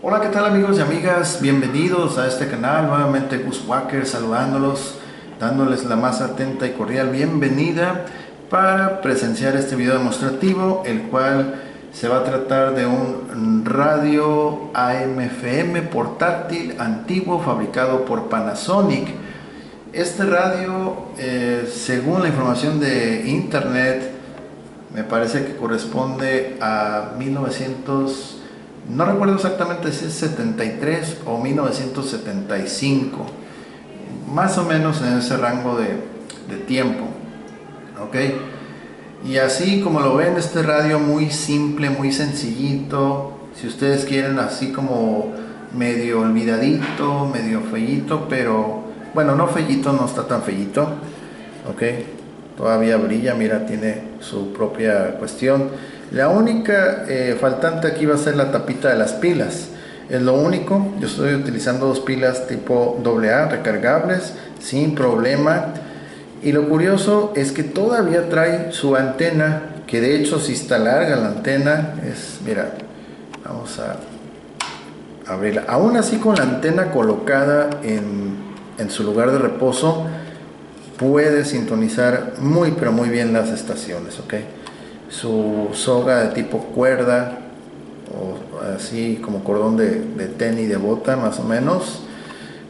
Hola, ¿qué tal amigos y amigas? Bienvenidos a este canal, nuevamente Gus Walker saludándolos, dándoles la más atenta y cordial bienvenida para presenciar este video demostrativo, el cual se va a tratar de un radio AM/FM portátil antiguo fabricado por Panasonic. Este radio, según la información de internet, me parece que corresponde a 1900, no recuerdo exactamente si es 73 o 1975, más o menos en ese rango de tiempo, ¿ok? Y así como lo ven, este radio muy simple, muy sencillito, si ustedes quieren así como medio olvidadito, medio feíto, pero bueno, no feíto, no está tan feíto, ¿ok? Todavía brilla, mira, tiene su propia cuestión. La única faltante aquí va a ser la tapita de las pilas. Es lo único. Yo estoy utilizando dos pilas tipo AA recargables sin problema. Y lo curioso es que todavía trae su antena, que de hecho si está larga la antena, mira, vamos a abrirla. Aún así, con la antena colocada en su lugar de reposo, puede sintonizar muy pero muy bien las estaciones, ¿ok? Su soga de tipo cuerda o así como cordón de tenis de bota más o menos,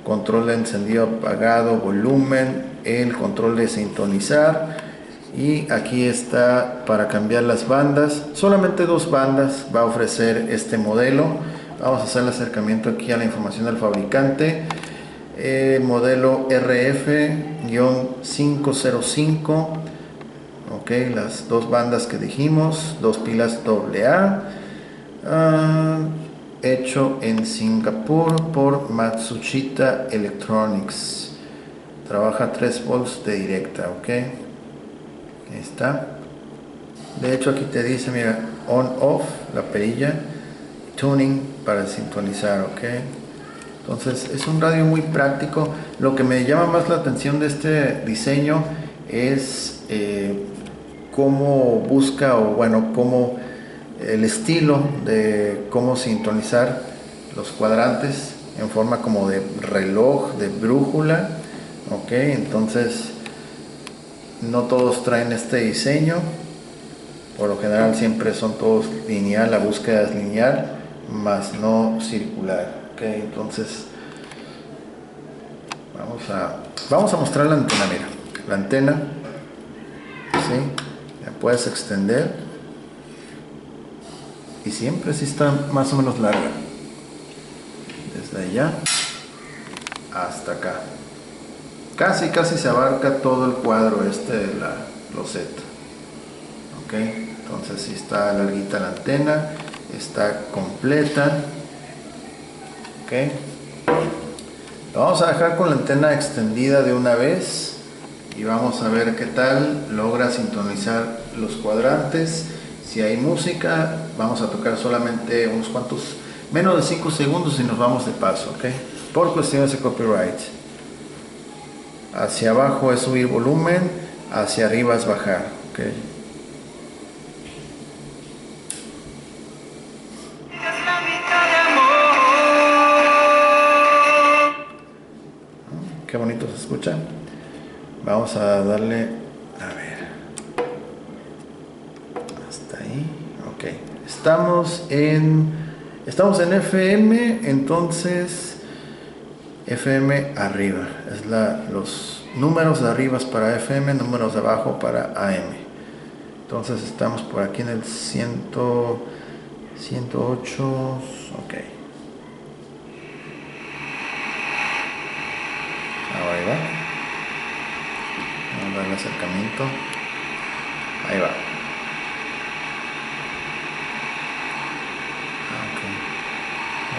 control de encendido apagado, volumen, el control de sintonizar, y aquí está para cambiar las bandas. Solamente dos bandas va a ofrecer este modelo. Vamos a hacer el acercamiento aquí a la información del fabricante. Modelo RF-505, ok, las dos bandas que dijimos, dos pilas AA, hecho en Singapur por Matsushita Electronics, trabaja 3 volts de directa, ok, ahí está. De hecho aquí te dice, mira, on off, la perilla, tuning para sintonizar, ok. Entonces es un radio muy práctico. Lo que me llama más la atención de este diseño es cómo busca, o bueno, cómo el estilo de cómo sintonizar los cuadrantes en forma como de reloj, de brújula, ok. Entonces no todos traen este diseño, por lo general siempre son todos lineal, la búsqueda es lineal, más no circular. Okay, entonces vamos a mostrar la antena. Mira, la antena, ¿sí? La puedes extender y siempre sí está más o menos larga, desde allá hasta acá. Casi se abarca todo el cuadro de la loseta. Ok, entonces sí está larguita la antena, está completa. Ok, lo vamos a dejar con la antena extendida de una vez y vamos a ver qué tal logra sintonizar los cuadrantes. Si hay música, vamos a tocar solamente unos cuantos, menos de 5 segundos, y nos vamos de paso, ¿ok? Por cuestiones de copyright. Hacia abajo es subir volumen, hacia arriba es bajar, ¿ok? Qué bonito se escucha. Vamos a darle, a ver, hasta ahí, ok. Estamos en FM, entonces FM arriba, los números de arriba es para FM, números de abajo para AM. Entonces estamos por aquí en el 108, ok. Ahí va. Vamos a darle acercamiento. Ahí va. Okay.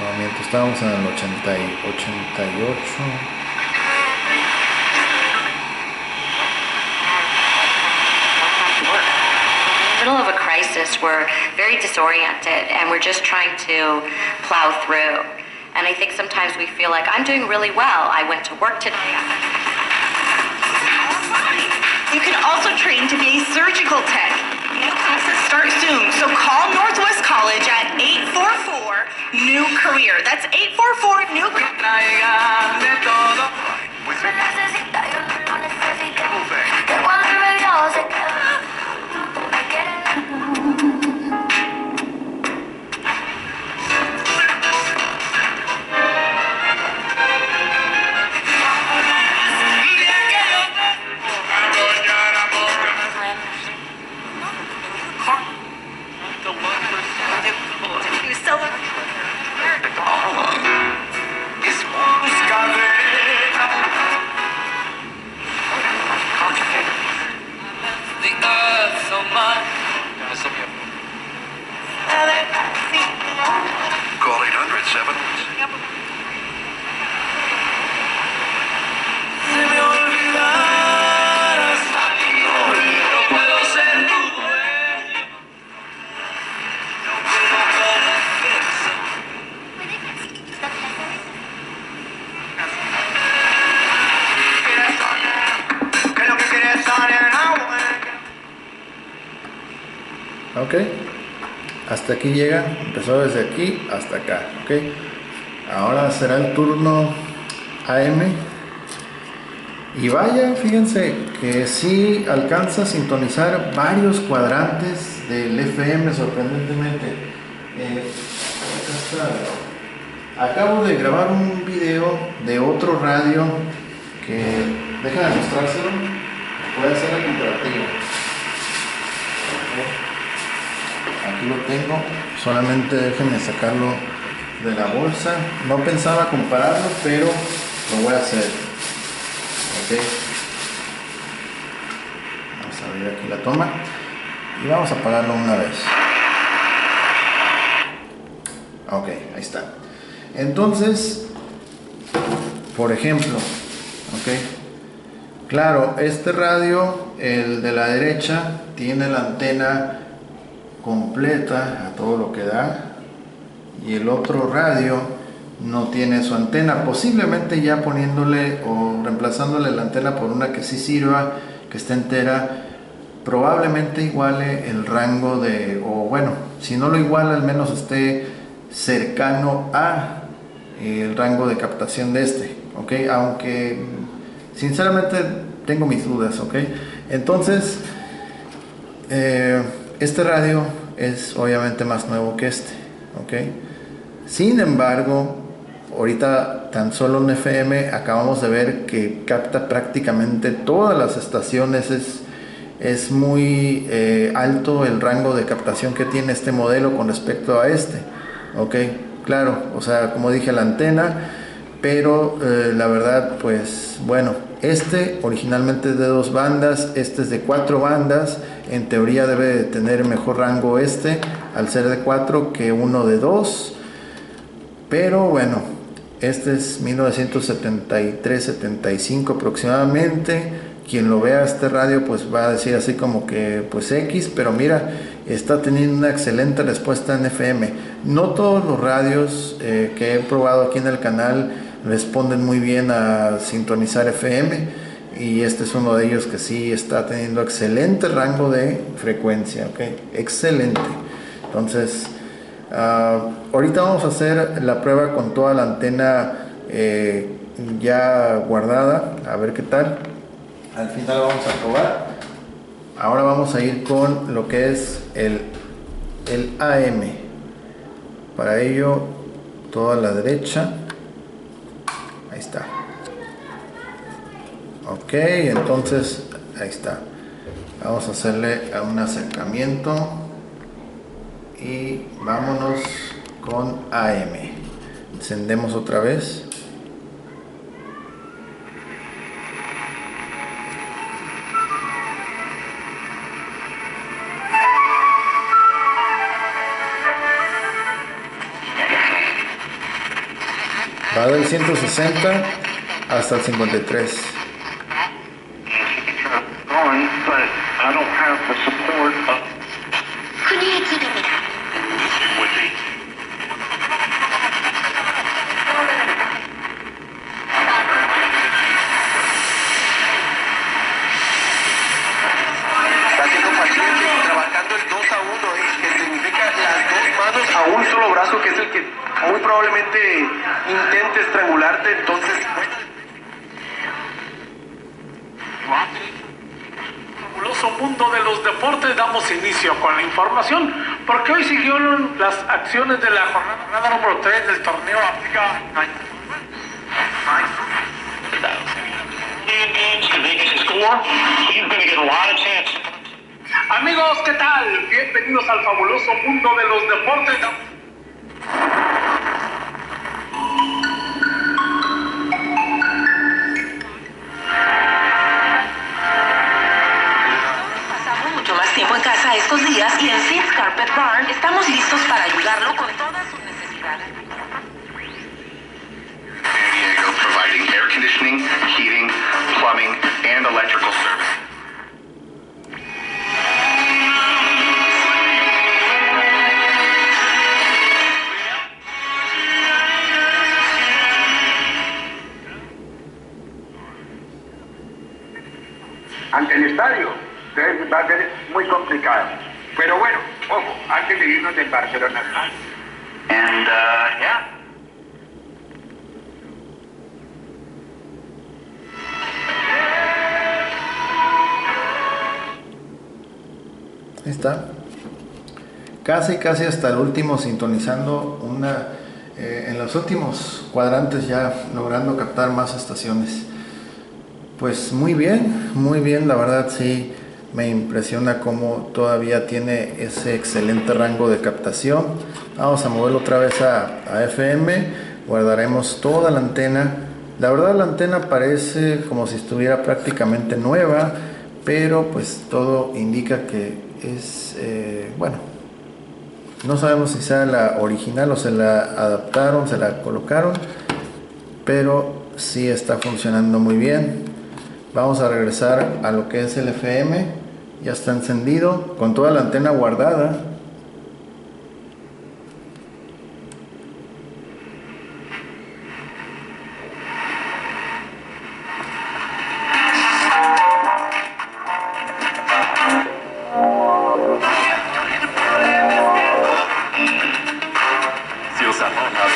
Movimiento. Estábamos en el 88. Middle of a crisis, we're very disoriented and we're just trying to plow through. And I think sometimes we feel like, I'm doing really well. I went to work today. You can also train to be a surgical tech. New classes start soon, so call Northwest College at 844-NEW CAREER. That's 844-NEW CAREER. Se necesita, yo no lo necesito. Que cuando el bebido se queda, me quieren. Call 800-7. Ok, hasta aquí llega, empezó desde aquí hasta acá. Ok, ahora será el turno AM. Y vaya, fíjense que sí alcanza a sintonizar varios cuadrantes del FM, sorprendentemente. Acabo de grabar un video de otro radio que, déjame mostrárselo, puede hacer el comparativo. Aquí lo tengo, solamente déjenme sacarlo de la bolsa. No pensaba compararlo, pero lo voy a hacer. Ok, vamos a abrir aquí la toma y vamos a apagarlo una vez. Ok, ahí está. Entonces, por ejemplo, ok, claro, este radio, el de la derecha, tiene la antena completa a todo lo que da, y el otro radio no tiene su antena, posiblemente ya poniéndole o reemplazándole la antena por una que sí sirva, que esté entera, probablemente iguale el rango de, o bueno, si no lo iguala, al menos esté cercano a el rango de captación de este, ok, aunque sinceramente tengo mis dudas, ok. Entonces este radio es obviamente más nuevo que este, ok. Sin embargo, ahorita tan solo en FM acabamos de ver que capta prácticamente todas las estaciones. Es muy alto el rango de captación que tiene este modelo con respecto a este, ok. Claro, o sea, como dije, la antena, pero la verdad, pues bueno, este originalmente es de 2 bandas, este es de 4 bandas. En teoría debe de tener mejor rango este al ser de 4 que uno de 2, pero bueno, este es 1973-75 aproximadamente. Quien lo vea este radio pues va a decir así como que pues X, pero mira, está teniendo una excelente respuesta en FM. No todos los radios que he probado aquí en el canal responden muy bien a sintonizar FM, y este es uno de ellos que sí está teniendo excelente rango de frecuencia, ok, excelente. Entonces ahorita vamos a hacer la prueba con toda la antena ya guardada, a ver qué tal. Al final vamos a probar. Ahora vamos a ir con lo que es el AM. Para ello, toda la derecha. Ahí está. Ok, entonces ahí está. Vamos a hacerle un acercamiento y vámonos con AM. Encendemos otra vez. Va del 160 hasta el 53. Está haciendo cualquier, trabajando probablemente intente estrangularte, entonces... Fabuloso mundo de los deportes, damos inicio con la información, porque hoy siguieron las acciones de la jornada número 3 del torneo África. Amigos, ¿qué tal? Bienvenidos al fabuloso mundo de los deportes. Pasamos mucho más tiempo en casa estos días y en Seeds Carpet Barn estamos listos para ayudarlo con todas sus necesidades. San Diego, providing air conditioning, heating, plumbing, and electrical service. Ante el estadio, entonces va a ser muy complicado. Pero bueno, ojo, antes de irnos del Barcelona. And, yeah. Ahí está. Casi hasta el último sintonizando en los últimos cuadrantes ya logrando captar más estaciones. Pues muy bien, la verdad sí me impresiona cómo todavía tiene ese excelente rango de captación. Vamos a moverlo otra vez a FM, guardaremos toda la antena. La verdad la antena parece como si estuviera prácticamente nueva, pero pues todo indica que es, bueno, no sabemos si sea la original o se la adaptaron, se la colocaron, pero sí está funcionando muy bien. Vamos a regresar a lo que es el FM, ya está encendido, con toda la antena guardada.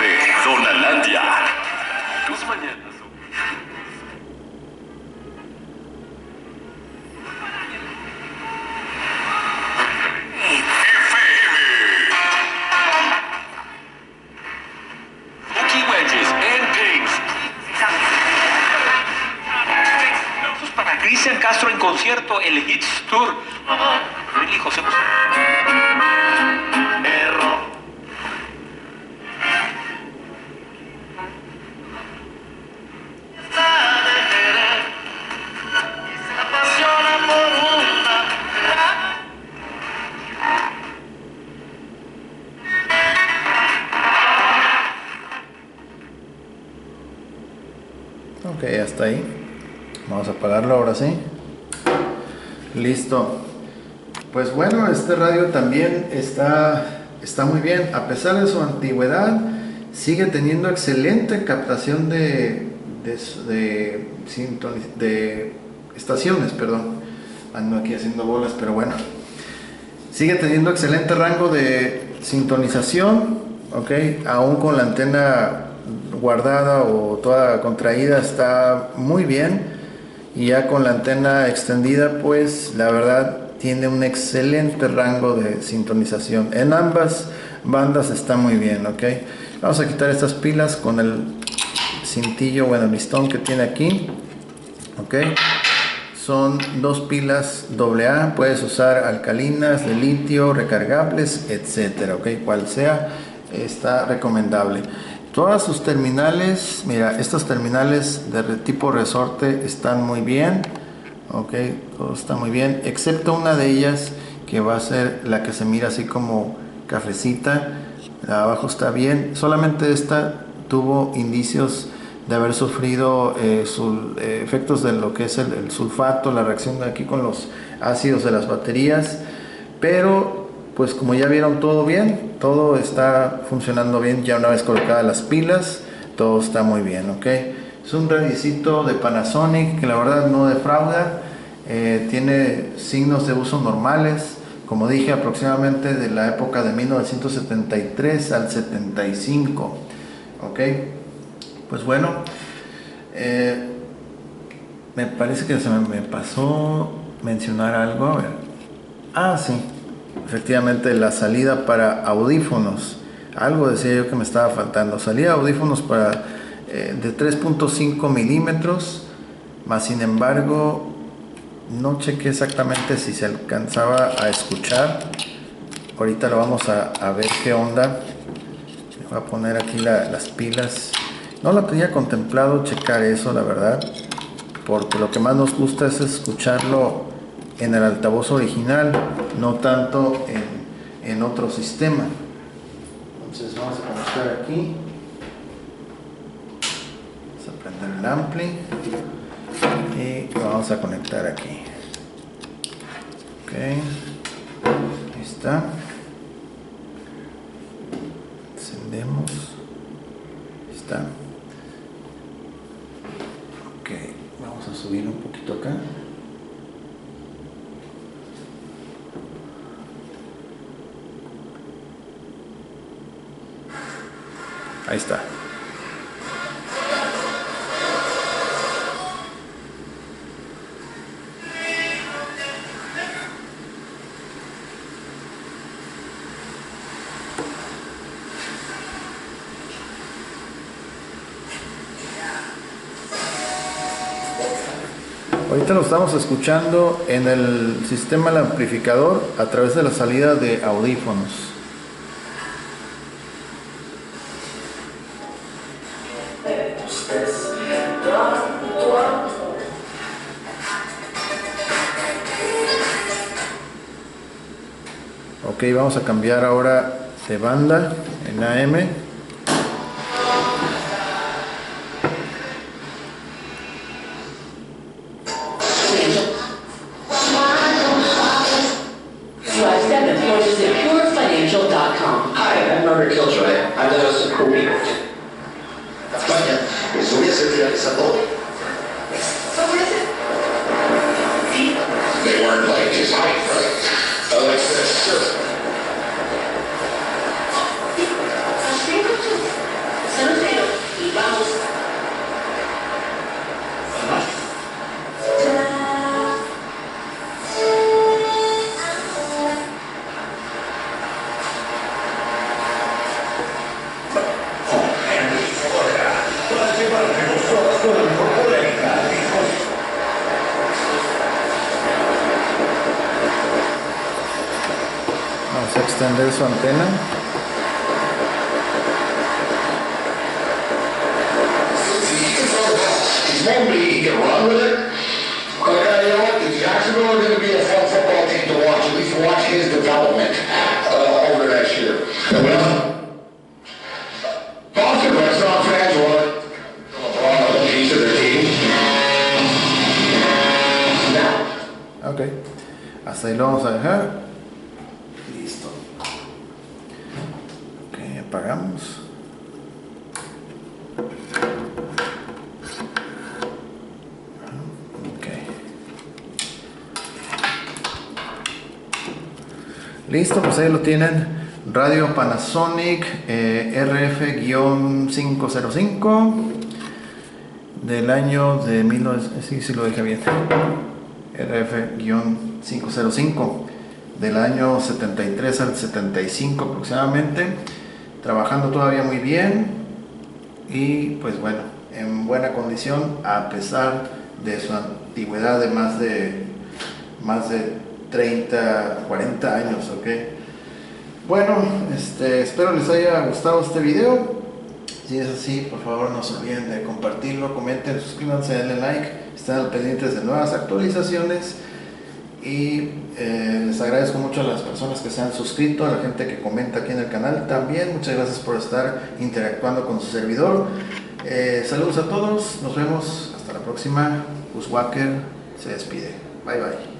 De Donalandia. Tus mañanas. Cristian Castro en concierto, el Hits Tour. Really, José José. Ok, hasta ahí. Vamos a apagarlo ahora sí. Listo. Pues bueno, este radio también está muy bien. A pesar de su antigüedad, sigue teniendo excelente captación de estaciones, perdón. Ando aquí haciendo bolas, pero bueno. Sigue teniendo excelente rango de sintonización, ok, aún con la antena guardada o toda contraída está muy bien, y ya con la antena extendida pues la verdad tiene un excelente rango de sintonización. En ambas bandas está muy bien, ok. Vamos a quitar estas pilas con el cintillo, bueno, el listón que tiene aquí, ok. Son dos pilas AA, puedes usar alcalinas, de litio, recargables, etcétera, ok, cual sea, está recomendable. Todas sus terminales, mira, estos terminales de tipo resorte están muy bien, ok, todo está muy bien, excepto una de ellas que va a ser la que se mira así como cafecita. La de abajo está bien, solamente esta tuvo indicios de haber sufrido efectos de lo que es el sulfato, la reacción de aquí con los ácidos de las baterías, pero pues como ya vieron, todo bien, todo está funcionando bien. Ya una vez colocadas las pilas, todo está muy bien, ok. Es un radiecito de Panasonic que la verdad no defrauda, tiene signos de uso normales, como dije, aproximadamente de la época de 1973 al 75. ok. Pues bueno, me parece que se me pasó mencionar algo. A ver. Ah, sí, efectivamente, la salida para audífonos. Algo decía yo que me estaba faltando. Salida de audífonos para de 3.5 milímetros, más sin embargo no chequé exactamente si se alcanzaba a escuchar. Ahorita lo vamos a ver qué onda. Voy a poner aquí las pilas. No lo tenía contemplado checar eso, la verdad, porque lo que más nos gusta es escucharlo en el altavoz original, no tanto en otro sistema. Entonces vamos a conectar aquí. Vamos a prender el ampli y lo vamos a conectar aquí. Ok, ahí está. Encendemos. Ahí está. Ok, vamos a subir un poquito acá. Ahí está. Ahorita lo estamos escuchando en el sistema del amplificador a través de la salida de audífonos. Ok, vamos a cambiar ahora de banda en AM. Vamos a extender su antena. Maybe he can run with it. But you know what? The Jacksonville are going to be a fun football team to watch. At least watch his development over next year. Boston restaurant fans want a piece of their team. Now. Ok, hasta ahí lo vamos a dejar. Listo. Ok, apagamos. Listo, pues ahí lo tienen. Radio Panasonic RF-505 del año de 19... Sí, lo dije bien. RF-505 del año 73 al 75 aproximadamente. Trabajando todavía muy bien. Y pues bueno, en buena condición a pesar de su antigüedad de más de 30, 40 años, ok. Bueno, espero les haya gustado este video. Si es así, por favor no se olviden de compartirlo, comenten, suscríbanse, denle like, estén al pendientes de nuevas actualizaciones. Y les agradezco mucho a las personas que se han suscrito, a la gente que comenta aquí en el canal también. Muchas gracias por estar interactuando con su servidor. Saludos a todos, nos vemos hasta la próxima. Gus Walker se despide. Bye bye.